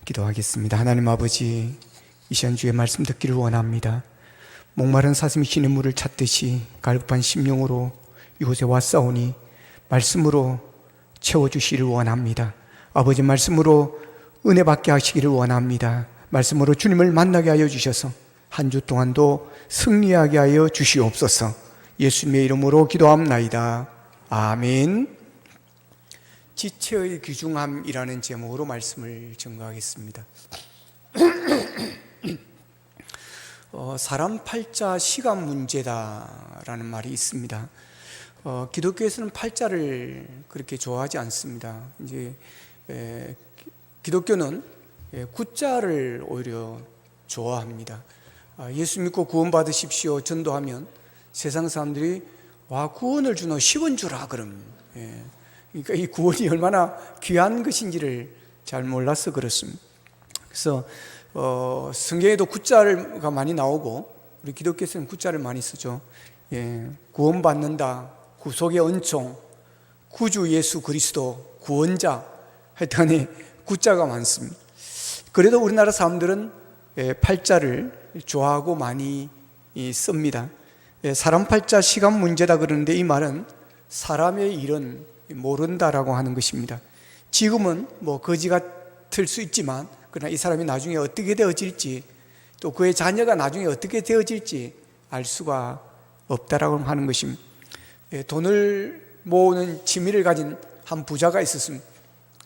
기도하겠습니다. 하나님 아버지, 이 시간 주의 말씀 듣기를 원합니다. 목마른 사슴이 쉬는 물을 찾듯이 갈급한 심령으로 이곳에 왔사오니 말씀으로 채워주시기를 원합니다. 아버지, 말씀으로 은혜 받게 하시기를 원합니다. 말씀으로 주님을 만나게 하여 주셔서 한 주 동안도 승리하게 하여 주시옵소서. 예수님의 이름으로 기도합나이다. 아멘. 지체의 귀중함이라는 제목으로 말씀을 증거하겠습니다. 사람 팔자 시간 문제다라는 말이 있습니다. 기독교에서는 팔자를 그렇게 좋아하지 않습니다. 이제 기독교는 구자를 오히려 좋아합니다. 예수 믿고 구원 받으십시오 전도하면 세상 사람들이 와, 구원을 주노 10원 주라 그럼. 그러니까 이 구원이 얼마나 귀한 것인지를 잘 몰라서 그렇습니다. 그래서 성경에도 구자가 많이 나오고 우리 기독교에서는 구자를 많이 쓰죠. 구원받는다, 구속의 은총, 구주 예수 그리스도, 구원자, 하여튼 구자가 많습니다. 그래도 우리나라 사람들은 팔자를 좋아하고 많이 씁니다. 사람 팔자 시간 문제다 그러는데 이 말은 사람의 일은 모른다라고 하는 것입니다. 지금은 거지 같을 수 있지만 그러나 이 사람이 나중에 어떻게 되어질지, 또 그의 자녀가 나중에 어떻게 되어질지 알 수가 없다라고 하는 것입니다. 돈을 모으는 취미를 가진 한 부자가 있었습니다.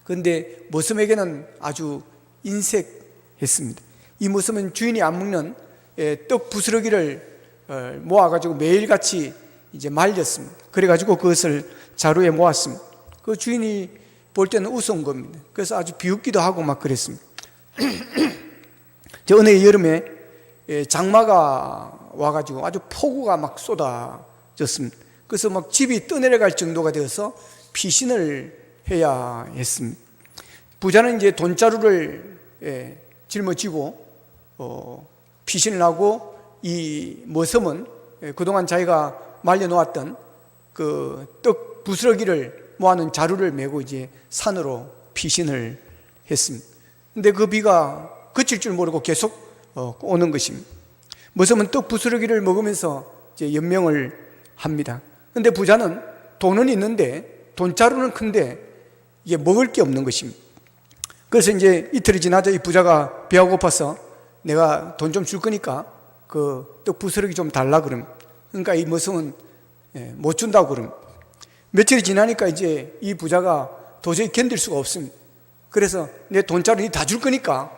그런데 머슴에게는 아주 인색했습니다. 이 머슴은 주인이 안 먹는 떡 부스러기를 모아가지고 매일같이 이제 말렸습니다. 그래가지고 그것을 자루에 모았습니다. 그 주인이 볼 때는 우스운 겁니다. 그래서 아주 비웃기도 하고 막 그랬습니다. 어느 여름에 장마가 와가지고 아주 폭우가 막 쏟아졌습니다. 그래서 막 집이 떠내려갈 정도가 되어서 피신을 해야 했습니다. 부자는 이제 돈자루를 짊어지고 피신을 하고, 이 머슴은 그동안 자기가 말려놓았던 그 떡 부스러기를 모아놓은 자루를 메고 이제 산으로 피신을 했습니다. 근데 그 비가 그칠 줄 모르고 계속 오는 것입니다. 머슴은 떡 부스러기를 먹으면서 이제 연명을 합니다. 근데 부자는 돈은 있는데 돈자루는 큰데 이게 먹을 게 없는 것입니다. 그래서 이제 이틀이 지나자 이 부자가 배가 고파서 내가 돈 좀 줄 거니까 그 떡 부스러기 좀 달라 그럼. 그러니까 이 머슴은 못 준다고 그럼. 며칠이 지나니까 이제 이 부자가 도저히 견딜 수가 없습니다. 그래서 내 돈자루 다 줄 거니까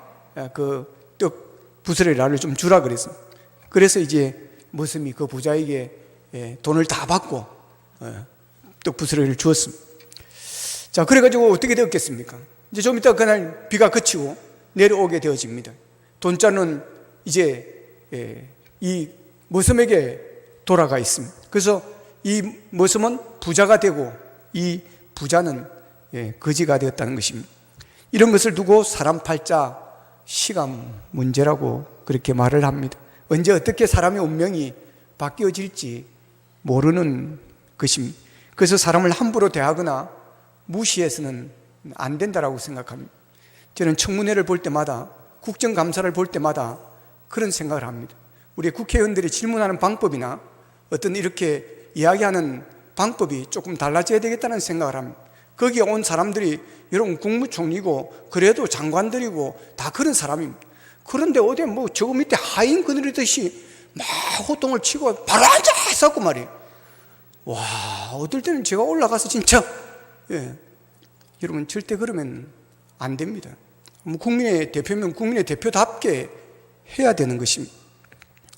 그 떡 부스러기 나를 좀 주라 그랬습니다. 그래서 이제 머슴이 그 부자에게 돈을 다 받고 떡 부스러기를 주었습니다. 자, 그래가지고 어떻게 되었겠습니까? 이제 좀 이따 그날 비가 그치고 내려오게 되어집니다. 돈자루는 이제 이 머슴에게 돌아가 있습니다. 그래서 이 머슴은 부자가 되고 이 부자는 거지가 되었다는 것입니다. 이런 것을 두고 사람 팔자 시간 문제라고 그렇게 말을 합니다. 언제 어떻게 사람의 운명이 바뀌어질지 모르는 것입니다. 그래서 사람을 함부로 대하거나 무시해서는 안 된다라고 생각합니다. 저는 청문회를 볼 때마다, 국정감사를 볼 때마다 그런 생각을 합니다. 우리 국회의원들이 질문하는 방법이나 어떤 이렇게 이야기하는 방법이 조금 달라져야 되겠다는 생각을 합니다. 거기에 온 사람들이 여러분 국무총리고 그래도 장관들이고 다 그런 사람입니다. 그런데 어디 저 밑에 하인 그늘이듯이 막 호통을 치고 바로 앉아서 말이에요. 와, 어떨 때는 제가 올라가서 진짜 여러분 절대 그러면 안 됩니다. 국민의 대표면 국민의 대표답게 해야 되는 것입니다.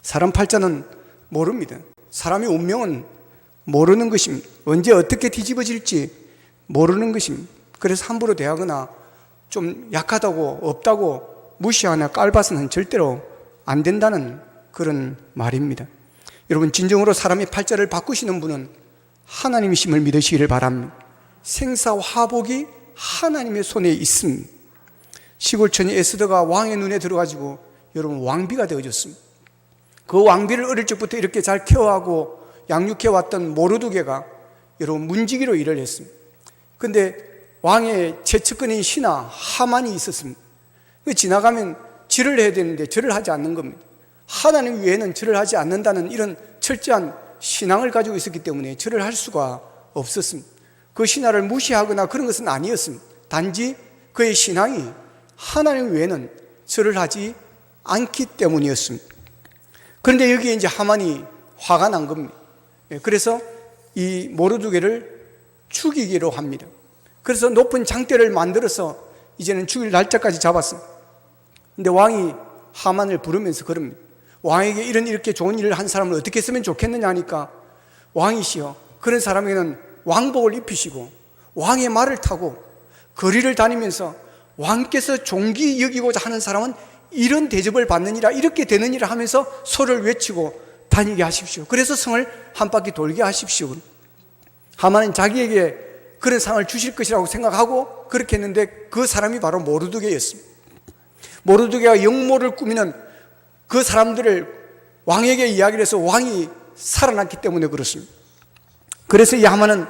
사람 팔자는 모릅니다. 사람의 운명은 모르는 것입니다. 언제 어떻게 뒤집어질지 모르는 것입니다. 그래서 함부로 대하거나 좀 약하다고 없다고 무시하거나 깔봐서는 절대로 안 된다는 그런 말입니다. 여러분, 진정으로 사람의 팔자를 바꾸시는 분은 하나님이심을 믿으시기를 바랍니다. 생사화복이 하나님의 손에 있습니다. 시골처녀 에스더가 왕의 눈에 들어가지고 여러분 왕비가 되어졌습니다. 그 왕비를 어릴 적부터 이렇게 잘 케어하고 양육해왔던 모르드게가 여러분 문지기로 일을 했습니다. 그런데 왕의 최측근인 신하 하만이 있었습니다. 지나가면 절을 해야 되는데 절을 하지 않는 겁니다. 하나님 외에는 절을 하지 않는다는 이런 철저한 신앙을 가지고 있었기 때문에 절을 할 수가 없었습니다. 그 신화를 무시하거나 그런 것은 아니었습니다. 단지 그의 신앙이 하나님 외에는 절을 하지 않기 때문이었습니다. 그런데 여기에 이제 하만이 화가 난 겁니다. 그래서 이 모르드게를 죽이기로 합니다. 그래서 높은 장대를 만들어서 이제는 죽일 날짜까지 잡았습니다. 근데 왕이 하만을 부르면서 그럽니다. 왕에게 이렇게 좋은 일을 한 사람을 어떻게 했으면 좋겠느냐 하니까, 왕이시여, 그런 사람에게는 왕복을 입히시고 왕의 말을 타고 거리를 다니면서 왕께서 존귀 여기고자 하는 사람은 이런 대접을 받느니라, 이렇게 되느니라 하면서 소를 외치고 다니게 하십시오. 그래서 성을 한 바퀴 돌게 하십시오. 하만은 자기에게 그런 상을 주실 것이라고 생각하고 그렇게 했는데, 그 사람이 바로 모르드게였습니다. 모르드게가 영모를 꾸미는 그 사람들을 왕에게 이야기를 해서 왕이 살아났기 때문에 그렇습니다. 그래서 이 하만은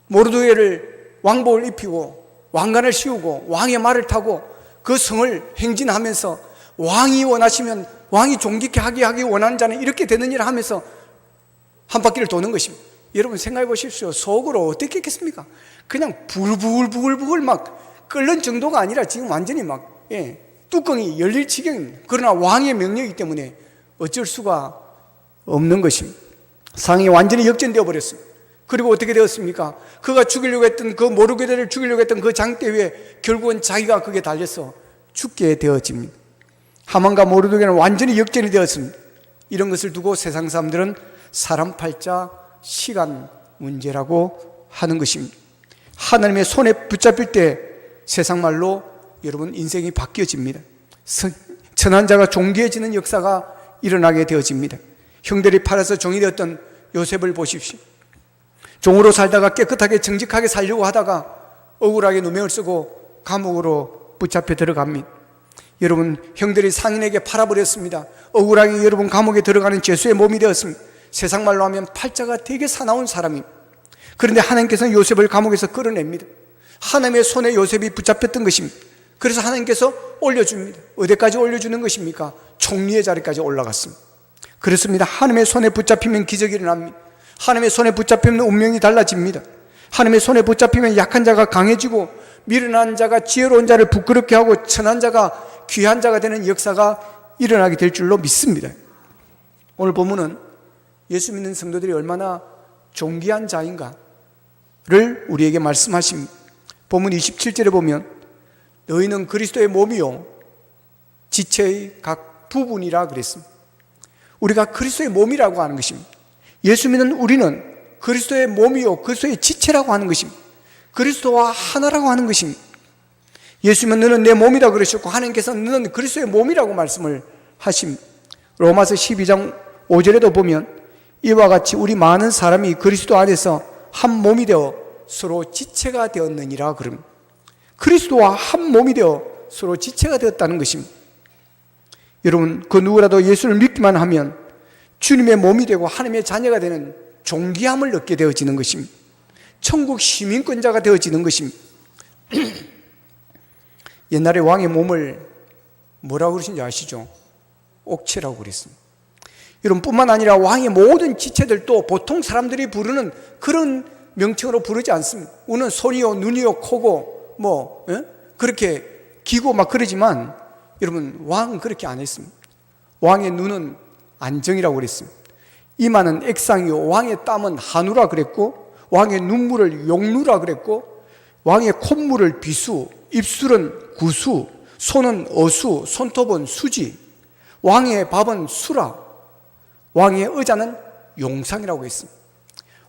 모르드게를 왕복을 입히고 왕관을 씌우고 왕의 말을 타고 그 성을 행진하면서, 왕이 원하시면, 왕이 존귀케 하기 원하는 자는 이렇게 되느니라 하면서 한 바퀴를 도는 것입니다. 여러분 생각해 보십시오. 속으로 어떻게 했겠습니까? 그냥 부글부글 막 끓는 정도가 아니라 지금 완전히 막 뚜껑이 열릴 지경입니다. 그러나 왕의 명령이기 때문에 어쩔 수가 없는 것입니다. 상황이 완전히 역전되어 버렸습니다. 그리고 어떻게 되었습니까? 그가 죽이려고 했던, 그 모르드게를 죽이려고 했던 그 장대 위에 결국은 자기가 그게 달려서 죽게 되어집니다. 하만과 모르드게는 완전히 역전이 되었습니다. 이런 것을 두고 세상 사람들은 사람 팔자 시간 문제라고 하는 것입니다. 하나님의 손에 붙잡힐 때 세상 말로 여러분 인생이 바뀌어집니다. 천한 자가 존귀해지는 역사가 일어나게 되어집니다. 형들이 팔아서 종이 되었던 요셉을 보십시오. 종으로 살다가 깨끗하게 정직하게 살려고 하다가 억울하게 누명을 쓰고 감옥으로 붙잡혀 들어갑니다. 여러분, 형들이 상인에게 팔아버렸습니다. 억울하게 여러분 감옥에 들어가는 죄수의 몸이 되었습니다. 세상 말로 하면 팔자가 되게 사나운 사람입니다. 그런데 하나님께서는 요셉을 감옥에서 끌어냅니다. 하나님의 손에 요셉이 붙잡혔던 것입니다. 그래서 하나님께서 올려줍니다. 어디까지 올려주는 것입니까? 총리의 자리까지 올라갔습니다. 그렇습니다. 하나님의 손에 붙잡히면 기적이 일어납니다. 하나님의 손에 붙잡히면 운명이 달라집니다. 하나님의 손에 붙잡히면 약한 자가 강해지고 미련한 자가 지혜로운 자를 부끄럽게 하고 천한 자가 귀한 자가 되는 역사가 일어나게 될 줄로 믿습니다. 오늘 본문은 예수 믿는 성도들이 얼마나 존귀한 자인가를 우리에게 말씀하십니다. 본문 27절에 보면 너희는 그리스도의 몸이요 지체의 각 부분이라 그랬습니다. 우리가 그리스도의 몸이라고 하는 것입니다. 예수 믿는 우리는 그리스도의 몸이요 그리스도의 지체라고 하는 것입니다. 그리스도와 하나라고 하는 것입니다. 예수님은 너는 내 몸이라 그러셨고 하나님께서는 너는 그리스도의 몸이라고 말씀을 하십니다. 로마서 12장 5절에도 보면 이와 같이 우리 많은 사람이 그리스도 안에서 한 몸이 되어 서로 지체가 되었느니라 그럽니다. 그리스도와 한 몸이 되어 서로 지체가 되었다는 것입니다. 여러분, 그 누구라도 예수를 믿기만 하면 주님의 몸이 되고 하나님의 자녀가 되는 존귀함을 얻게 되어지는 것입니다. 천국 시민권자가 되어지는 것입니다. 옛날에 왕의 몸을 뭐라고 그러신지 아시죠? 옥체라고 그랬습니다. 여러분, 뿐만 아니라 왕의 모든 지체들도 보통 사람들이 부르는 그런 명칭으로 부르지 않습니다. 우리는 손이요 눈이요 코고 그렇게 기고 막 그러지만 여러분, 왕은 그렇게 안 했습니다. 왕의 눈은 안정이라고 그랬습니다. 이마는 액상이요 왕의 땀은 한우라 그랬고 왕의 눈물을 용루라 그랬고 왕의 콧물을 비수, 입술은 구수, 손은 어수, 손톱은 수지, 왕의 밥은 수라, 왕의 의자는 용상이라고 했습니다.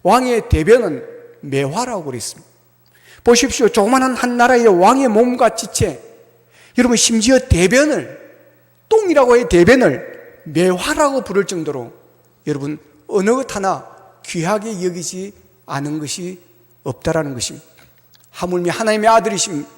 왕의 대변은 매화라고 그랬습니다. 보십시오. 조그마한 한 나라의 왕의 몸과 지체, 여러분 심지어 대변을, 똥이라고 해 대변을 매화라고 부를 정도로 여러분 어느 것 하나 귀하게 여기지 않은 것이 없다라는 것입니다. 하물며 하나님의 아들이십니다.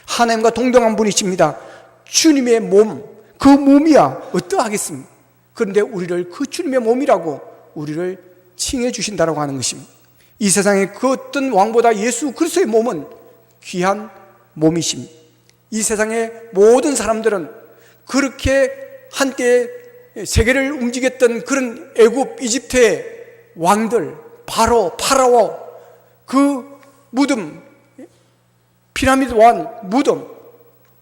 하나님과 동등한 분이십니다. 주님의 몸, 그 몸이야 어떠하겠습니까? 그런데 우리를 그 주님의 몸이라고 우리를 칭해 주신다라고 하는 것입니다. 이 세상에 그 어떤 왕보다 예수 그리스도의 몸은 귀한 몸이십니다. 이 세상의 모든 사람들은 그렇게 한때 세계를 움직였던 그런 애굽, 이집트의 왕들, 바로, 파라오, 그 무덤, 피라미드 왕 무덤,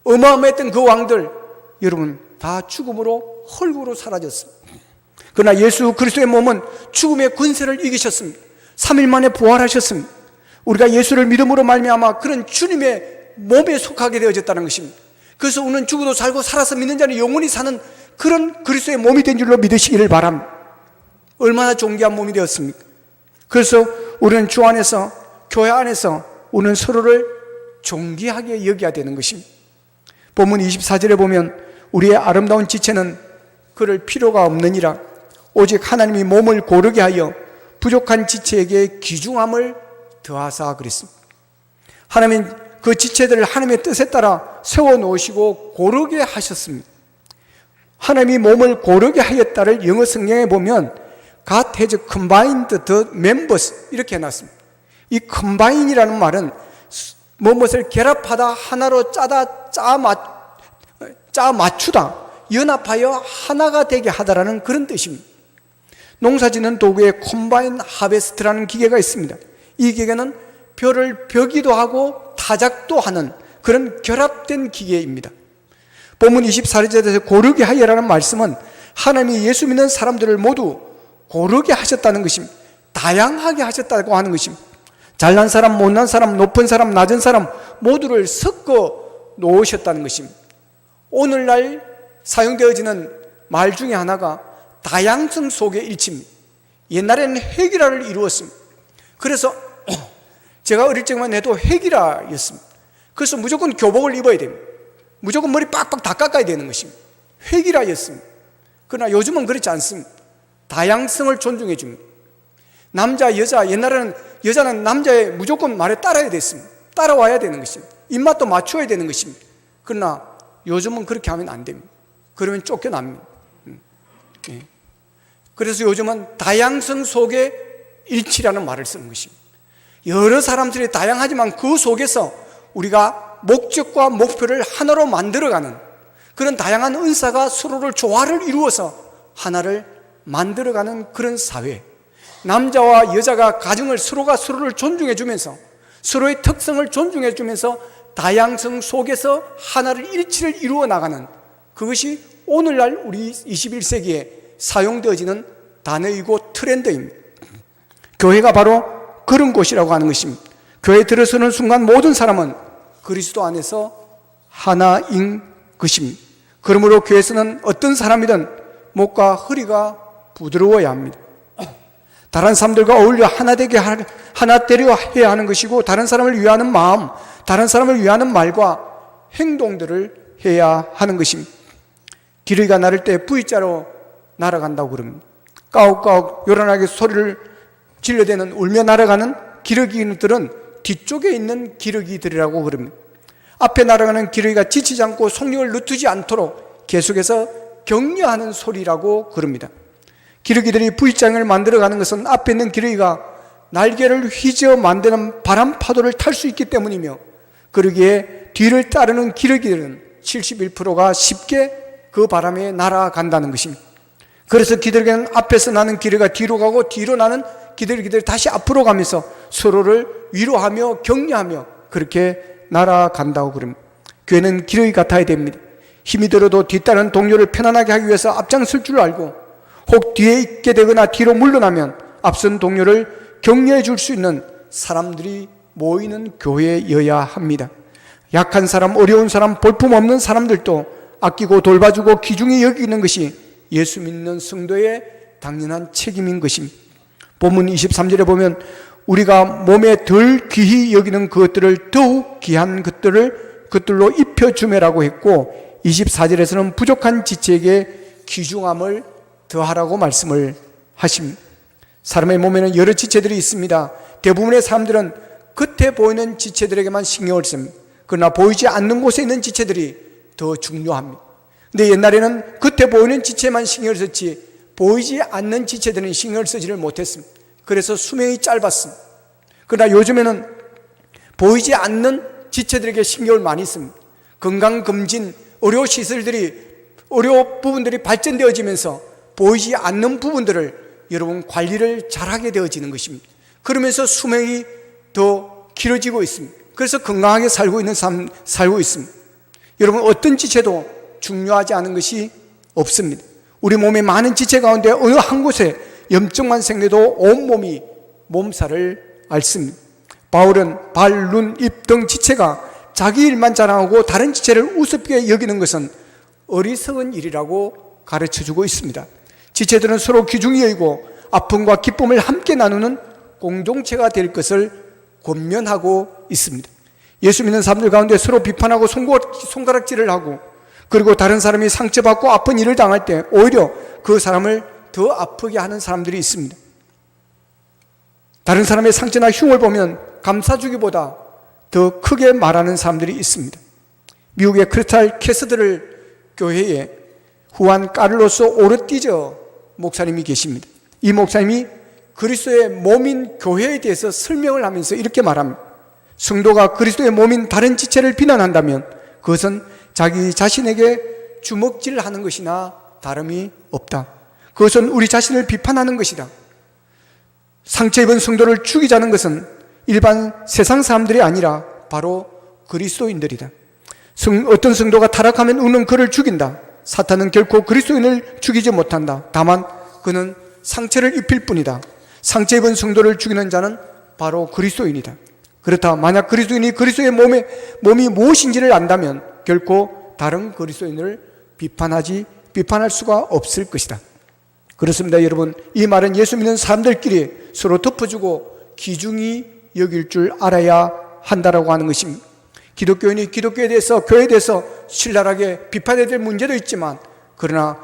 어마어마했던 그 왕들, 여러분 다 죽음으로 헐고로 사라졌습니다. 그러나 예수 그리스도의 몸은 죽음의 권세를 이기셨습니다. 3일 만에 부활하셨습니다. 우리가 예수를 믿음으로 말미암아 그런 주님의 몸에 속하게 되어졌다는 것입니다. 그래서 우리는 죽어도 살고 살아서 믿는 자는 영원히 사는 그런 그리스도의 몸이 된 줄로 믿으시기를 바랍니다. 얼마나 존귀한 몸이 되었습니까? 그래서 우리는 주 안에서, 교회 안에서 우리는 서로를 존귀하게 여겨야 되는 것입니다. 본문 24절에 보면 우리의 아름다운 지체는 그럴 필요가 없느니라 오직 하나님이 몸을 고르게 하여 부족한 지체에게 귀중함을 더하사 그랬습니다. 하나님은 그 지체들을 하나님의 뜻에 따라 세워놓으시고 고르게 하셨습니다. 하나님이 몸을 고르게 하였다를 영어 성경에 보면 God has combined the members 이렇게 해놨습니다. 이 combin이라는 말은 무엇을 결합하다, 하나로 짜 맞추다, 연합하여 하나가 되게 하다라는 그런 뜻입니다. 농사짓는 도구에 컴바인 하베스트라는 기계가 있습니다. 이 기계는 벼를 벼기도 하고 타작도 하는 그런 결합된 기계입니다. 본문 24절에서 고르게 하여라는 말씀은 하나님이 예수 믿는 사람들을 모두 고르게 하셨다는 것입니다. 다양하게 하셨다고 하는 것입니다. 잘난 사람, 못난 사람, 높은 사람, 낮은 사람 모두를 섞어 놓으셨다는 것입니다. 오늘날 사용되어지는 말 중에 하나가 다양성 속의 일치입니다. 옛날에는 해기라를 이루었습니다. 그래서 제가 어릴 적만 해도 해기라였습니다. 그래서 무조건 교복을 입어야 됩니다. 무조건 머리 빡빡 다 깎아야 되는 것입니다. 해기라였습니다. 그러나 요즘은 그렇지 않습니다. 다양성을 존중해 줍니다. 남자, 여자, 옛날에는 여자는 남자의 무조건 말에 따라야 됐습니다. 따라와야 되는 것입니다. 입맛도 맞춰야 되는 것입니다. 그러나 요즘은 그렇게 하면 안 됩니다. 그러면 쫓겨납니다. 그래서 요즘은 다양성 속에 일치라는 말을 쓰는 것입니다. 여러 사람들이 다양하지만 그 속에서 우리가 목적과 목표를 하나로 만들어가는 그런 다양한 은사가 서로를 조화를 이루어서 하나를 만들어가는 그런 사회. 남자와 여자가 가정을 서로가 서로를 존중해 주면서 서로의 특성을 존중해 주면서 다양성 속에서 하나를 일치를 이루어 나가는 그것이 오늘날 우리 21세기에 사용되어지는 단어이고 트렌드입니다. 교회가 바로 그런 곳이라고 하는 것입니다. 교회에 들어서는 순간 모든 사람은 그리스도 안에서 하나인 것입니다. 그러므로 교회에서는 어떤 사람이든 목과 허리가 부드러워야 합니다. 다른 사람들과 어울려 하나 되려 해야 하는 것이고 다른 사람을 위하는 마음, 다른 사람을 위하는 말과 행동들을 해야 하는 것입니다. 기러기가 날을 때 V자로 날아간다고 그럽니다. 까욱까욱 요란하게 소리를 질러대는 울며 날아가는 기러기들은 뒤쪽에 있는 기러기들이라고 그럽니다. 앞에 날아가는 기러기가 지치지 않고 속력을 늦추지 않도록 계속해서 격려하는 소리라고 그럽니다. 기러기들이 V자형을 만들어가는 것은 앞에 있는 기러기가 날개를 휘저 만드는 바람 파도를 탈 수 있기 때문이며 그러기에 뒤를 따르는 기러기들은 71%가 쉽게 그 바람에 날아간다는 것입니다. 그래서 기러기는 앞에서 나는 기러기가 뒤로 가고 뒤로 나는 기러기들이 다시 앞으로 가면서 서로를 위로하며 격려하며 그렇게 날아간다고 그럽니다. 교회는 기러기 같아야 됩니다. 힘이 들어도 뒤따르는 동료를 편안하게 하기 위해서 앞장설 줄 알고 혹 뒤에 있게 되거나 뒤로 물러나면 앞선 동료를 격려해 줄 수 있는 사람들이 모이는 교회여야 합니다. 약한 사람, 어려운 사람, 볼품없는 사람들도 아끼고 돌봐주고 귀중히 여기는 것이 예수 믿는 성도의 당연한 책임인 것입니다. 본문 23절에 보면 우리가 몸에 덜 귀히 여기는 그것들을 더욱 귀한 것들로 입혀주매라고 했고 24절에서는 부족한 지체에게 귀중함을 더하라고 말씀을 하십니다. 사람의 몸에는 여러 지체들이 있습니다. 대부분의 사람들은 겉에 보이는 지체들에게만 신경을 씁니다. 그러나 보이지 않는 곳에 있는 지체들이 더 중요합니다. 근데 옛날에는 겉에 보이는 지체만 신경을 썼지 보이지 않는 지체들은 신경을 쓰지를 못했습니다. 그래서 수명이 짧았습니다. 그러나 요즘에는 보이지 않는 지체들에게 신경을 많이 씁니다. 건강검진, 의료 부분들이 발전되어지면서 보이지 않는 부분들을 여러분 관리를 잘하게 되어지는 것입니다. 그러면서 수명이 더 길어지고 있습니다. 그래서 건강하게 살고 있습니다. 여러분, 어떤 지체도 중요하지 않은 것이 없습니다. 우리 몸의 많은 지체 가운데 어느 한 곳에 염증만 생겨도 온몸이 몸살을 앓습니다. 바울은 발, 눈, 입 등 지체가 자기 일만 자랑하고 다른 지체를 우습게 여기는 것은 어리석은 일이라고 가르쳐주고 있습니다. 지체들은 서로 귀중히 여기고 아픔과 기쁨을 함께 나누는 공동체가 될 것을 권면하고 있습니다. 예수 믿는 사람들 가운데 서로 비판하고 손가락질을 하고, 그리고 다른 사람이 상처받고 아픈 일을 당할 때 오히려 그 사람을 더 아프게 하는 사람들이 있습니다. 다른 사람의 상처나 흉을 보면 감싸주기보다 더 크게 말하는 사람들이 있습니다. 미국의 크리스탈 캐서드를 교회에 후안 까를로스 오르티저 목사님이 계십니다. 이 목사님이 그리스도의 몸인 교회에 대해서 설명을 하면서 이렇게 말합니다. 성도가 그리스도의 몸인 다른 지체를 비난한다면 그것은 자기 자신에게 주먹질하는 것이나 다름이 없다. 그것은 우리 자신을 비판하는 것이다. 상처 입은 성도를 죽이자는 것은 일반 세상 사람들이 아니라 바로 그리스도인들이다. 어떤 성도가 타락하면 우리는 그를 죽인다. 사탄은 결코 그리스도인을 죽이지 못한다. 다만 그는 상처를 입힐 뿐이다. 상처 입은 성도를 죽이는 자는 바로 그리스도인이다. 그렇다. 만약 그리스도인이 그리스도의 몸이 무엇인지를 안다면 결코 다른 그리스도인을 비판할 수가 없을 것이다. 그렇습니다. 여러분, 이 말은 예수 믿는 사람들끼리 서로 덮어주고 귀중히 여길 줄 알아야 한다라고 하는 것입니다. 기독교인이 기독교에 대해서, 교회에 대해서 신랄하게 비판해야 될 문제도 있지만, 그러나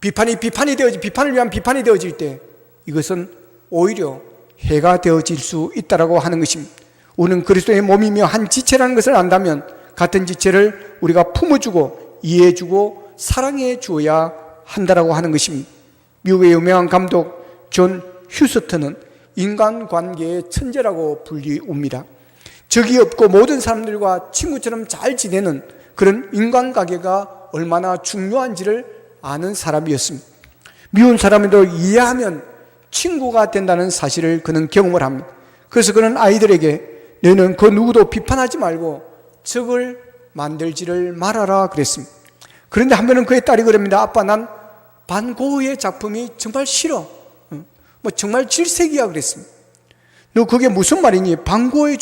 비판을 위한 비판이 되어질 때 이것은 오히려 해가 되어질 수 있다라고 하는 것입니다. 우리는 그리스도의 몸이며 한 지체라는 것을 안다면 같은 지체를 우리가 품어주고 이해해주고 사랑해 주어야 한다라고 하는 것입니다. 미국의 유명한 감독 존 휴스턴은 인간관계의 천재라고 불리웁니다. 적이 없고 모든 사람들과 친구처럼 잘 지내는 그런 인간관계가 얼마나 중요한지를 아는 사람이었습니다. 미운 사람에도 이해하면 친구가 된다는 사실을 그는 경험을 합니다. 그래서 그는 아이들에게 너는 그 누구도 비판하지 말고 적을 만들지를 말아라 그랬습니다. 그런데 한 번은 그의 딸이 그럽니다. 아빠, 난 반 고흐의 작품이 정말 싫어. 정말 질색이야 그랬습니다. 너 그게 무슨 말이니? 반 고흐의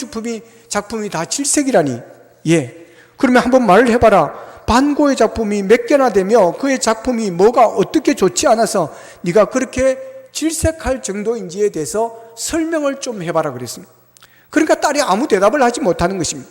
작품이 다 질색이라니. 예. 그러면 한번 말을 해봐라. 반 고흐의 작품이 몇 개나 되며 그의 작품이 뭐가 어떻게 좋지 않아서 네가 그렇게 질색할 정도인지에 대해서 설명을 좀 해봐라 그랬습니다. 그러니까 딸이 아무 대답을 하지 못하는 것입니다.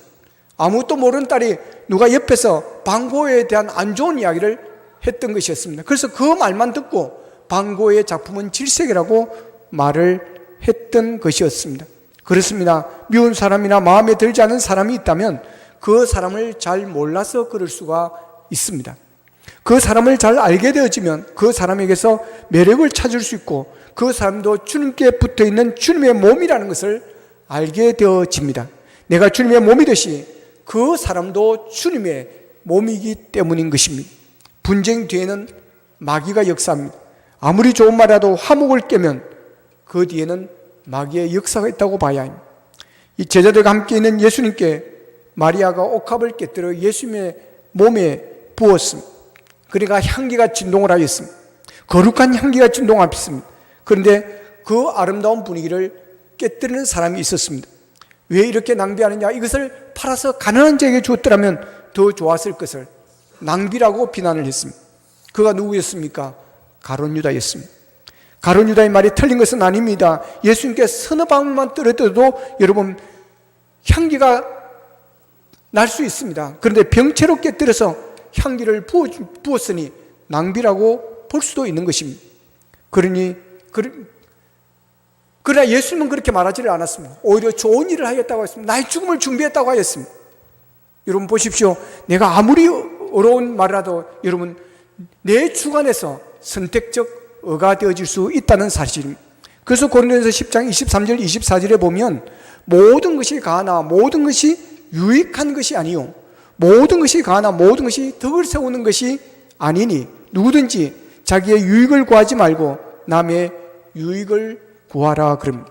아무것도 모르는 딸이 누가 옆에서 반 고흐에 대한 안 좋은 이야기를 했던 것이었습니다. 그래서 그 말만 듣고 반 고흐의 작품은 질색이라고 말을 했던 것이었습니다. 그렇습니다. 미운 사람이나 마음에 들지 않은 사람이 있다면 그 사람을 잘 몰라서 그럴 수가 있습니다. 그 사람을 잘 알게 되어지면 그 사람에게서 매력을 찾을 수 있고 그 사람도 주님께 붙어있는 주님의 몸이라는 것을 알게 되어집니다. 내가 주님의 몸이듯이 그 사람도 주님의 몸이기 때문인 것입니다. 분쟁 뒤에는 마귀가 역사합니다. 아무리 좋은 말이라도 화목을 깨면 그 뒤에는 마귀의 역사가 있다고 봐야 합니다. 이 제자들과 함께 있는 예수님께 마리아가 옥합을 깨뜨려 예수님의 몸에 부었습니다. 그러니까 향기가 진동을 하였습니다. 거룩한 향기가 진동하였습니다. 그런데 그 아름다운 분위기를 깨뜨리는 사람이 있었습니다. 왜 이렇게 낭비하느냐? 이것을 팔아서 가난한 자에게 주었더라면 더 좋았을 것을 낭비라고 비난을 했습니다. 그가 누구였습니까? 가룟 유다였습니다. 가룟 유다의 말이 틀린 것은 아닙니다. 예수님께 서너 방울만 떨어뜨려도 여러분 향기가 날 수 있습니다. 그런데 병채로 깨뜨려서 향기를 부었으니 낭비라고 볼 수도 있는 것입니다. 그러나 예수님은 그렇게 말하지를 않았습니다. 오히려 좋은 일을 하겠다고 했습니다. 나의 죽음을 준비했다고 하였습니다. 여러분 보십시오. 내가 아무리 어려운 말이라도 여러분 내 주관에서 선택적 의가 되어질 수 있다는 사실입니다. 그래서 고린도전서 10장 23절 24절에 보면 모든 것이 가하나 모든 것이 유익한 것이 아니요 모든 것이 가나 모든 것이 덕을 세우는 것이 아니니 누구든지 자기의 유익을 구하지 말고 남의 유익을 구하라. 그럼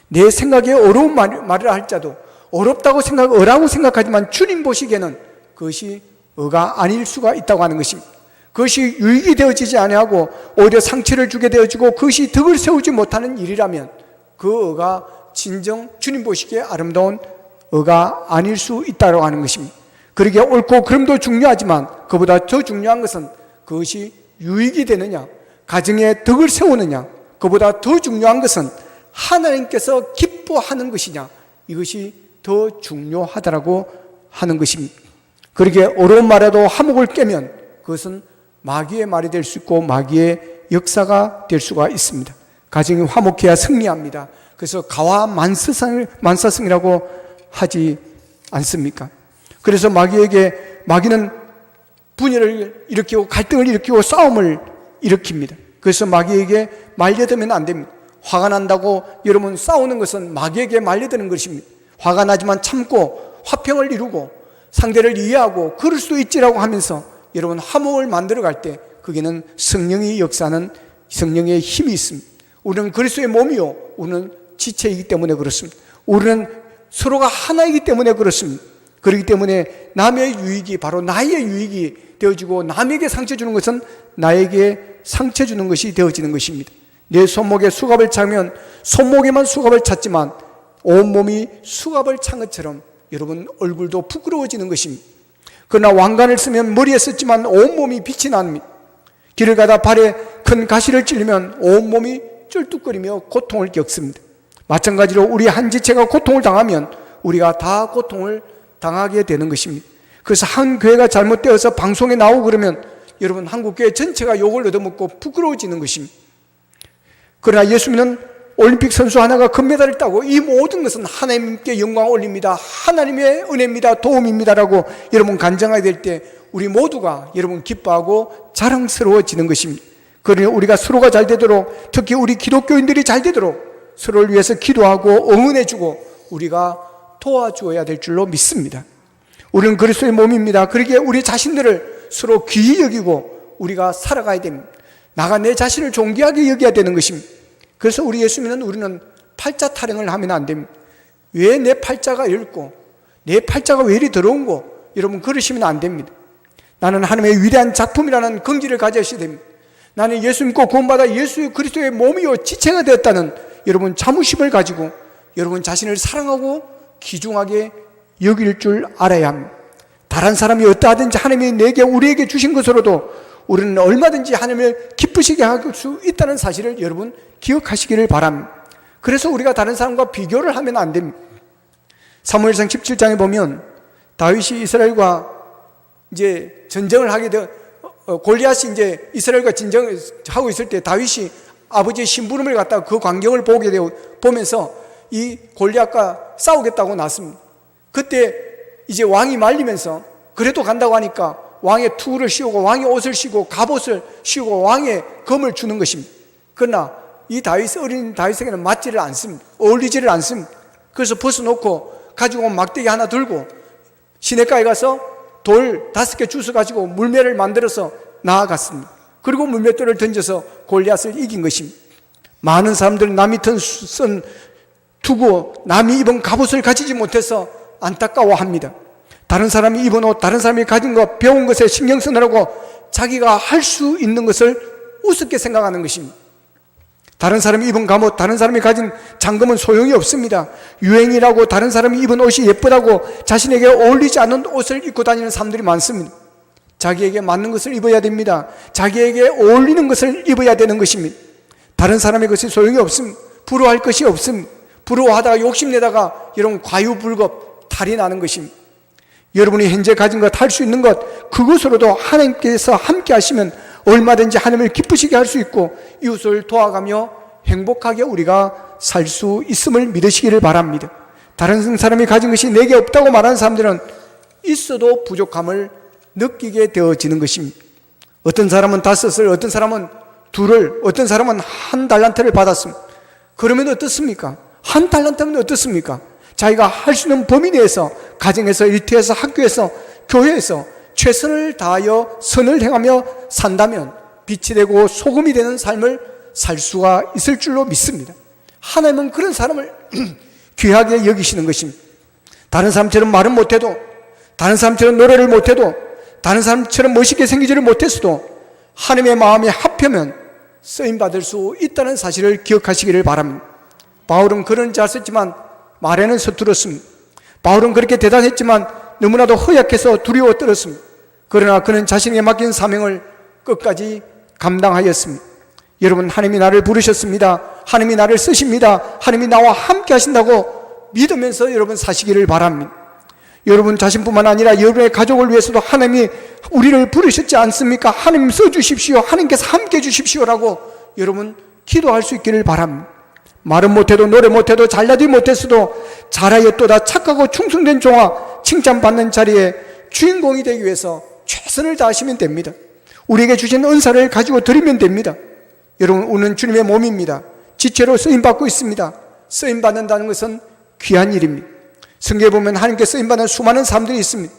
내 생각에 어려운 말을 할 자도 어렵다고 어라고 생각하지만 주님 보시기에는 그것이 어가 아닐 수가 있다고 하는 것입니다. 그것이 유익이 되어지지 아니하고 오히려 상처를 주게 되어지고 그것이 덕을 세우지 못하는 일이라면 그 어가 진정 주님 보시기에 아름다운 어가 아닐 수 있다고 하는 것입니다. 그러기에 옳고 그름도 중요하지만 그보다 더 중요한 것은 그것이 유익이 되느냐, 가정에 덕을 세우느냐, 그보다 더 중요한 것은 하나님께서 기뻐하는 것이냐, 이것이 더 중요하다라고 하는 것입니다. 그러기에 어려운 말에도 화목을 깨면 그것은 마귀의 말이 될 수 있고 마귀의 역사가 될 수가 있습니다. 가정이 화목해야 승리합니다. 그래서 가와 만사성이라고 하지 않습니까? 그래서 마귀는 분열을 일으키고 갈등을 일으키고 싸움을 일으킵니다. 그래서 마귀에게 말려들면 안 됩니다. 화가 난다고 여러분 싸우는 것은 마귀에게 말려드는 것입니다. 화가 나지만 참고 화평을 이루고 상대를 이해하고 그럴 수도 있지라고 하면서 여러분 화목을 만들어 갈 때 거기는 성령이 역사하는 성령의 힘이 있습니다. 우리는 그리스도의 몸이요, 우리는 지체이기 때문에 그렇습니다. 우리는 서로가 하나이기 때문에 그렇습니다. 그렇기 때문에 남의 유익이 바로 나의 유익이 되어지고 남에게 상처 주는 것은 나에게 상처 주는 것이 되어지는 것입니다. 내 손목에 수갑을 차면 손목에만 수갑을 찼지만 온몸이 수갑을 찬 것처럼 여러분 얼굴도 부끄러워지는 것입니다. 그러나 왕관을 쓰면 머리에 썼지만 온몸이 빛이 납니다. 길을 가다 발에 큰 가시를 찔리면 온몸이 쩔뚝거리며 고통을 겪습니다. 마찬가지로 우리 한 지체가 고통을 당하면 우리가 다 고통을 당하게 되는 것입니다. 그래서 한 교회가 잘못되어서 방송에 나오고 그러면 여러분 한국교회 전체가 욕을 얻어먹고 부끄러워지는 것입니다. 그러나 예수 믿는 올림픽 선수 하나가 금메달을 따고 이 모든 것은 하나님께 영광 올립니다, 하나님의 은혜입니다, 도움입니다라고 여러분 간증하게 될 때 우리 모두가 여러분 기뻐하고 자랑스러워지는 것입니다. 그러니 우리가 서로가 잘 되도록, 특히 우리 기독교인들이 잘 되도록 서로를 위해서 기도하고 응원해주고 우리가 도와주어야 될 줄로 믿습니다. 우리는 그리스도의 몸입니다. 그러기에 우리 자신들을 서로 귀히 여기고 우리가 살아가야 됩니다. 나가 내 자신을 존귀하게 여겨야 되는 것입니다. 그래서 우리 예수 믿는 우리는 팔자 타령을 하면 안 됩니다. 왜 내 팔자가 얇고 내 팔자가 왜 이리 더러운 거, 여러분 그러시면 안 됩니다. 나는 하나님의 위대한 작품이라는 긍지를 가져야 됩니다. 나는 예수 믿고 구원받아 예수 그리스도의 몸이요 지체가 되었다는 여러분 자부심을 가지고 여러분 자신을 사랑하고 귀중하게 여길 줄 알아야 합니다. 다른 사람이 어떠하든지 하나님이 내게 우리에게 주신 것으로도 우리는 얼마든지 하나님을 기쁘시게 할 수 있다는 사실을 여러분 기억하시기를 바랍니다. 그래서 우리가 다른 사람과 비교를 하면 안 됩니다. 사무엘상 17장에 보면 다윗이 이스라엘과 이제 전쟁을 하게 되 골리앗이 이제 이스라엘과 전쟁하고 있을 때 다윗이 아버지의 심부름을 갖다가 그 광경을 보면서 이 골리앗과 싸우겠다고 나왔습니다. 그때 이제 왕이 말리면서 그래도 간다고 하니까 왕의 투구를 씌우고 왕의 옷을 씌우고 갑옷을 씌우고 왕의 검을 주는 것입니다. 그러나 이 어린 다윗에게는 맞지를 않습니다. 어울리지를 않습니다. 그래서 벗어놓고 가지고 온 막대기 하나 들고 시냇가에 가서 돌 5개 주워가지고 물매를 만들어서 나아갔습니다. 그리고 물맷돌을 던져서 골리앗을 이긴 것입니다. 많은 사람들은 남이 쓴 투구, 남이 입은 갑옷을 가지지 못해서 안타까워합니다. 다른 사람이 입은 옷, 다른 사람이 가진 것, 배운 것에 신경 쓰느라고 자기가 할 수 있는 것을 우습게 생각하는 것입니다. 다른 사람이 입은 갑옷, 다른 사람이 가진 장금은 소용이 없습니다. 유행이라고 다른 사람이 입은 옷이 예쁘다고 자신에게 어울리지 않는 옷을 입고 다니는 사람들이 많습니다. 자기에게 맞는 것을 입어야 됩니다. 자기에게 어울리는 것을 입어야 되는 것입니다. 다른 사람의 것이 소용이 없습니다. 부러워할 것이 없습니다. 부러워하다가 욕심내다가 여러분 과유불급 탈이 나는 것입니다. 여러분이 현재 가진 것, 할 수 있는 것, 그것으로도 하나님께서 함께 하시면 얼마든지 하나님을 기쁘시게 할 수 있고 이웃을 도와가며 행복하게 우리가 살 수 있음을 믿으시기를 바랍니다. 다른 사람이 가진 것이 내게 없다고 말하는 사람들은 있어도 부족함을 느끼게 되어지는 것입니다. 어떤 사람은 5을, 어떤 사람은 2를, 어떤 사람은 1달란트를 받았습니다. 그러면 어떻습니까? 1달란트면 어떻습니까? 자기가 할 수 있는 범위 내에서 가정에서, 일터에서, 학교에서 교회에서 최선을 다하여 선을 행하며 산다면 빛이 되고 소금이 되는 삶을 살 수가 있을 줄로 믿습니다. 하나님은 그런 사람을 귀하게 여기시는 것입니다. 다른 사람처럼 말은 못해도, 다른 사람처럼 노래를 못해도, 다른 사람처럼 멋있게 생기지를 못했어도 하나님의 마음이 합하면 쓰임받을 수 있다는 사실을 기억하시기를 바랍니다. 바울은 글은 잘 썼지만 말에는 서툴었습니다. 바울은 그렇게 대단했지만 너무나도 허약해서 두려워 떨었습니다. 그러나 그는 자신에게 맡긴 사명을 끝까지 감당하였습니다. 여러분, 하나님이 나를 부르셨습니다. 하나님이 나를 쓰십니다. 하나님이 나와 함께 하신다고 믿으면서 여러분 사시기를 바랍니다. 여러분 자신뿐만 아니라 여러분의 가족을 위해서도 하나님이 우리를 부르셨지 않습니까? 하나님 써주십시오. 하나님께서 함께 해주십시오라고 여러분 기도할 수 있기를 바랍니다. 말은 못해도, 노래 못해도, 잘나지 못했어도 잘하였도다 착하고 충성된 종아 칭찬받는 자리에 주인공이 되기 위해서 최선을 다하시면 됩니다. 우리에게 주신 은사를 가지고 드리면 됩니다. 여러분, 우리는 주님의 몸입니다. 지체로 쓰임받고 있습니다. 쓰임받는다는 것은 귀한 일입니다. 성경에 보면 하나님께 쓰임받는 수많은 사람들이 있습니다.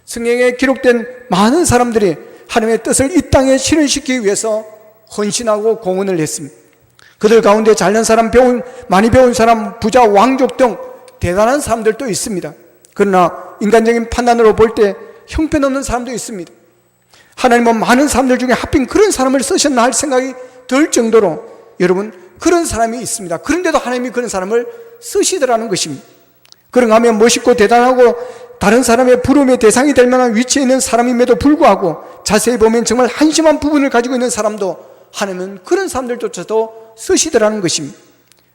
성경에 기록된 많은 사람들이 하나님의 뜻을 이 땅에 실현시키기 위해서 헌신하고 공헌을 했습니다. 그들 가운데 잘난 사람, 많이 배운 사람, 부자, 왕족 등 대단한 사람들도 있습니다. 그러나 인간적인 판단으로 볼 때 형편없는 사람도 있습니다. 하나님은 많은 사람들 중에 하필 그런 사람을 쓰셨나 할 생각이 들 정도로 여러분 그런 사람이 있습니다. 그런데도 하나님이 그런 사람을 쓰시더라는 것입니다. 그런가 하면 멋있고 대단하고 다른 사람의 부름의 대상이 될 만한 위치에 있는 사람임에도 불구하고 자세히 보면 정말 한심한 부분을 가지고 있는 사람도 하나님은 그런 사람들조차도 쓰시더라는 것입니다.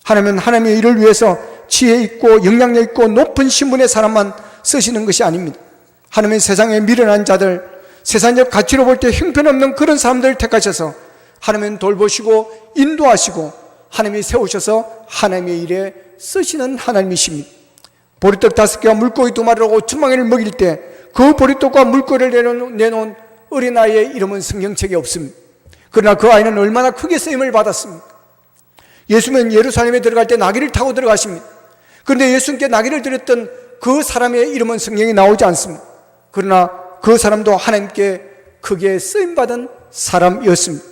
하나님은 하나님의 일을 위해서 지혜 있고 영향력 있고 높은 신분의 사람만 쓰시는 것이 아닙니다. 하나님은 세상에 미련한 자들, 세상적 가치로 볼 때 형편없는 그런 사람들을 택하셔서 하나님은 돌보시고 인도하시고 하나님이 세우셔서 하나님의 일에 쓰시는 하나님이십니다. 보리떡 5개와 물고기 2마리로 5천만을 먹일 때 그 보리떡과 물고기를 내놓은 어린아이의 이름은 성경책에 없습니다. 그러나 그 아이는 얼마나 크게 쓰임을 받았습니까? 예수님은 예루살렘에 들어갈 때 나귀를 타고 들어가십니다. 그런데 예수님께 나귀를 드렸던 그 사람의 이름은 성경에 나오지 않습니다. 그러나 그 사람도 하나님께 크게 쓰임받은 사람이었습니다.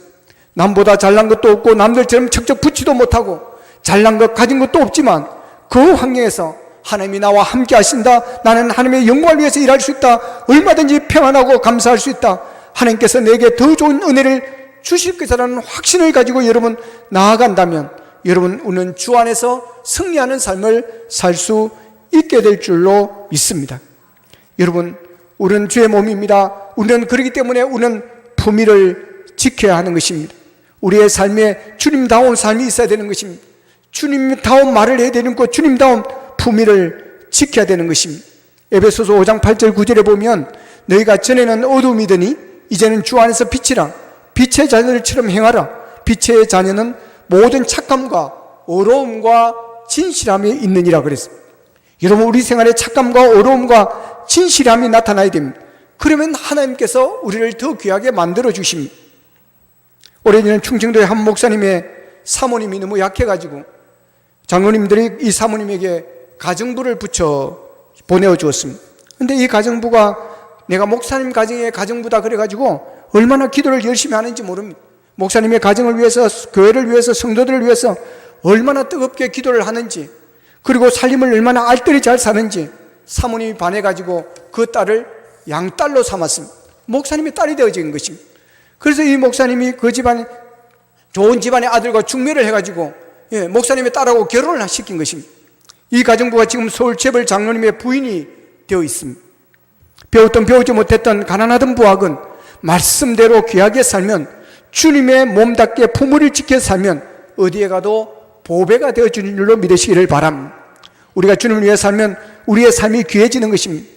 남보다 잘난 것도 없고 남들처럼 척척 붙지도 못하고 잘난 것 가진 것도 없지만 그 환경에서 하나님이 나와 함께 하신다, 나는 하나님의 영광을 위해서 일할 수 있다, 얼마든지 평안하고 감사할 수 있다, 하나님께서 내게 더 좋은 은혜를 주실 것이라는 확신을 가지고 여러분 나아간다면 여러분 우리는 주 안에서 승리하는 삶을 살 수 있게 될 줄로 믿습니다. 여러분, 우리는 주의 몸입니다. 우리는 그렇기 때문에 우리는 품위를 지켜야 하는 것입니다. 우리의 삶에 주님다운 삶이 있어야 되는 것입니다. 주님다운 말을 해야 되는 것, 주님다운 품위를 지켜야 되는 것입니다. 에베소서 5장 8절 9절에 보면 너희가 전에는 어둠이더니 이제는 주 안에서 빛이라, 빛의 자녀들처럼 행하라. 빛의 자녀는 모든 착함과 어로움과 진실함이 있느니라 그랬습니다. 여러분, 우리 생활에 착함과 어로움과 진실함이 나타나야 됩니다. 그러면 하나님께서 우리를 더 귀하게 만들어 주십니다. 오래전에 충청도의 한 목사님의 사모님이 너무 약해가지고 장로님들이 이 사모님에게 가정부를 붙여 보내주었습니다. 그런데 이 가정부가 내가 목사님 가정의 가정부다 그래가지고 얼마나 기도를 열심히 하는지 모릅니다. 목사님의 가정을 위해서, 교회를 위해서, 성도들을 위해서 얼마나 뜨겁게 기도를 하는지, 그리고 살림을 얼마나 알뜰히 잘 사는지 사모님이 반해가지고 그 딸을 양딸로 삼았습니다. 목사님의 딸이 되어진 것입니다. 그래서 이 목사님이 그 집안에 좋은 집안의 아들과 중매를 해가지고 목사님의 딸하고 결혼을 시킨 것입니다. 이 가정부가 지금 서울 재벌 장로님의 부인이 되어 있습니다. 배웠던 배우지 못했던 가난하던 부학은 말씀대로 귀하게 살면, 주님의 몸답게 품위를 지켜 살면 어디에 가도 보배가 되어주는 줄로 믿으시기를 바랍니다. 우리가 주님을 위해 살면 우리의 삶이 귀해지는 것입니다.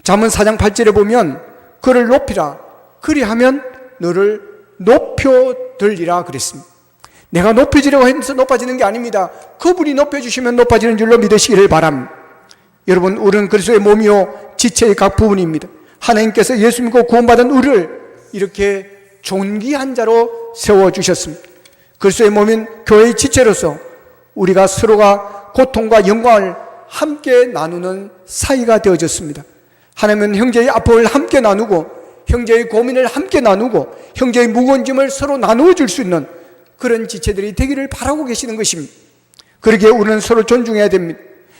잠언 4장 8절에 보면 그를 높이라, 그리하면 너를 높여들리라 그랬습니다. 내가 높여지려고 해서 높아지는 게 아닙니다. 그분이 높여주시면 높아지는 줄로 믿으시기를 바랍니다. 여러분, 우리는 그리스도의 몸이요 지체의 각 부분입니다. 하나님께서 예수 믿고 구원받은 우리를 이렇게 존귀한 자로 세워주셨습니다. 그리스도의 몸인 교회의 지체로서 우리가 서로가 고통과 영광을 함께 나누는 사이가 되어졌습니다. 하나님은 형제의 아픔을 함께 나누고 형제의 고민을 함께 나누고 형제의 무거운 짐을 서로 나누어 줄 수 있는 그런 지체들이 되기를 바라고 계시는 것입니다. 그러기에 우리는 서로 존중해야 됩니다.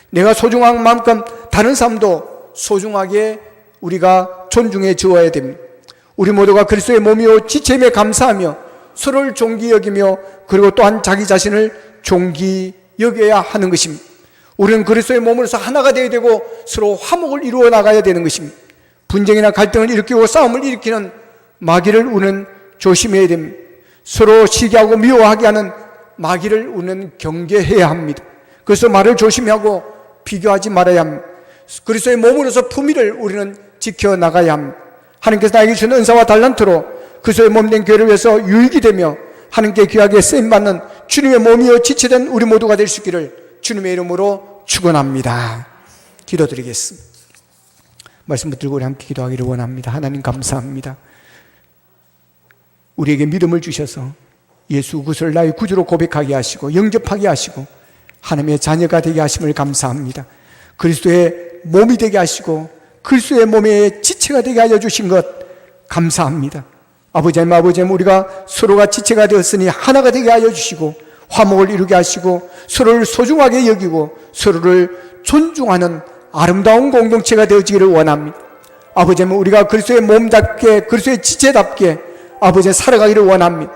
내가 소중한 만큼 다른 사람도 소중하게 우리가 존중해 주어야 됩니다. 우리 모두가 그리스도의 몸이요 지체임에 감사하며 서로를 존귀 여기며 그리고 또한 자기 자신을 존귀 여겨야 하는 것입니다. 우리는 그리스도의 몸으로서 하나가 되어야 되고 서로 화목을 이루어 나가야 되는 것입니다. 분쟁이나 갈등을 일으키고 싸움을 일으키는 마귀를 우리는 조심해야 됩니다. 서로 시기하고 미워하게 하는 마귀를 우리는 경계해야 합니다. 그래서 말을 조심하고 비교하지 말아야 합니다. 그리스도의 몸으로서 품위를 우리는 지켜나가야 합니다. 하나님께서 나에게 주신 은사와 달란트로 그리스도의 몸된 교회를 위해서 유익이 되며 하나님께 귀하게 쓰임받는 주님의 몸이요 지체된 우리 모두가 될 수 있기를 주님의 이름으로 축원합니다. 기도드리겠습니다. 말씀 붙들고 우리 함께 기도하기를 원합니다. 하나님 감사합니다. 우리에게 믿음을 주셔서 예수 그리스도를 나의 구주로 고백하게 하시고 영접하게 하시고 하나님의 자녀가 되게 하심을 감사합니다. 그리스도의 몸이 되게 하시고 그리스도의 몸의 지체가 되게 하여 주신 것 감사합니다. 아버지 하나님 우리가 서로가 지체가 되었으니 하나가 되게 하여 주시고 화목을 이루게 하시고 서로를 소중하게 여기고 서로를 존중하는 아름다운 공동체가 되어지기를 원합니다. 아버지 하나님 우리가 그리스도의 몸답게 그리스도의 지체답게 아버지 살아가기를 원합니다.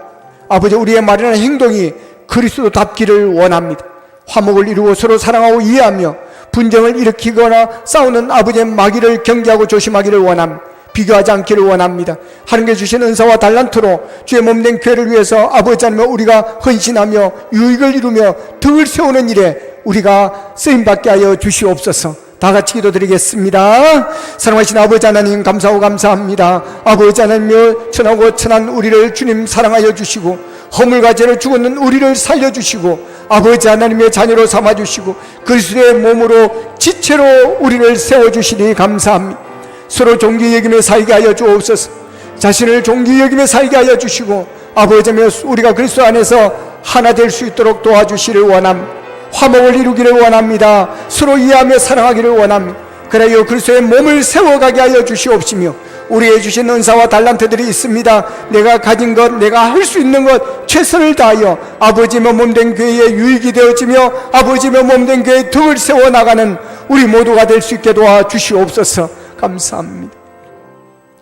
아버지 우리의 말이나 행동이 그리스도답기를 원합니다. 화목을 이루고 서로 사랑하고 이해하며 분쟁을 일으키거나 싸우는 아버지의 마귀를 경계하고 조심하기를 원합니다. 비교하지 않기를 원합니다. 하나님께 주신 은사와 달란트로 주의 몸된 교회를 위해서 아버지 하나님 우리가 헌신하며 유익을 이루며 덕을 세우는 일에 우리가 쓰임받게 하여 주시옵소서. 다 같이 기도드리겠습니다. 사랑하신 아버지 하나님 감사하고 감사합니다. 아버지 하나님여 천하고 천한 우리를 주님 사랑하여 주시고 허물과 죄로 죽었는 우리를 살려주시고 아버지 하나님의 자녀로 삼아주시고 그리스도의 몸으로 지체로 우리를 세워주시니 감사합니다. 서로 존귀 여기며 살게 하여 주옵소서. 자신을 존귀 여기며 살게 하여 주시고 아버지 하나님 우리가 그리스도 안에서 하나 될 수 있도록 도와주시를 원합니다. 화목을 이루기를 원합니다. 서로 이해하며 사랑하기를 원합니다. 그래요 그리스도의 몸을 세워가게 하여 주시옵시며 우리에게 주신 은사와 달란트들이 있습니다. 내가 가진 것 내가 할 수 있는 것 최선을 다하여 아버지며 몸된 교회에 유익이 되어지며 아버지며 몸된 교회에 덕을 세워나가는 우리 모두가 될 수 있게 도와주시옵소서. 감사합니다.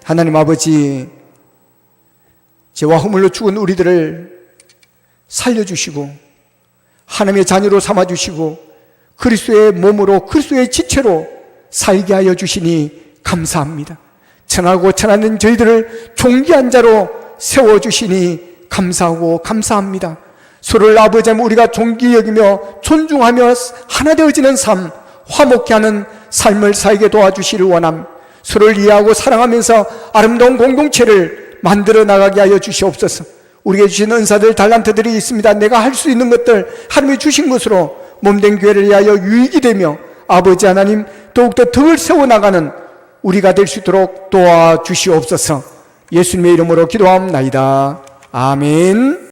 하나님 아버지 죄와 허물로 죽은 우리들을 살려주시고 하나님의 자녀로 삼아주시고 그리스도의 몸으로 그리스도의 지체로 살게 하여 주시니 감사합니다. 천하고 천하는 저희들을 존귀한 자로 세워주시니 감사하고 감사합니다. 서로를 아버지 하나님 우리가 존귀 여기며 존중하며 하나 되어지는 삶 화목케 하는 삶을 살게 도와주시를 원합니다. 서로를 이해하고 사랑하면서 아름다운 공동체를 만들어 나가게 하여 주시옵소서. 우리에게 주신 은사들 달란트들이 있습니다. 내가 할 수 있는 것들 하나님이 주신 것으로 몸된 교회를 위하여 유익이 되며 아버지 하나님 더욱더 덕을 세워나가는 우리가 될 수 있도록 도와주시옵소서. 예수님의 이름으로 기도하옵나이다. 아멘.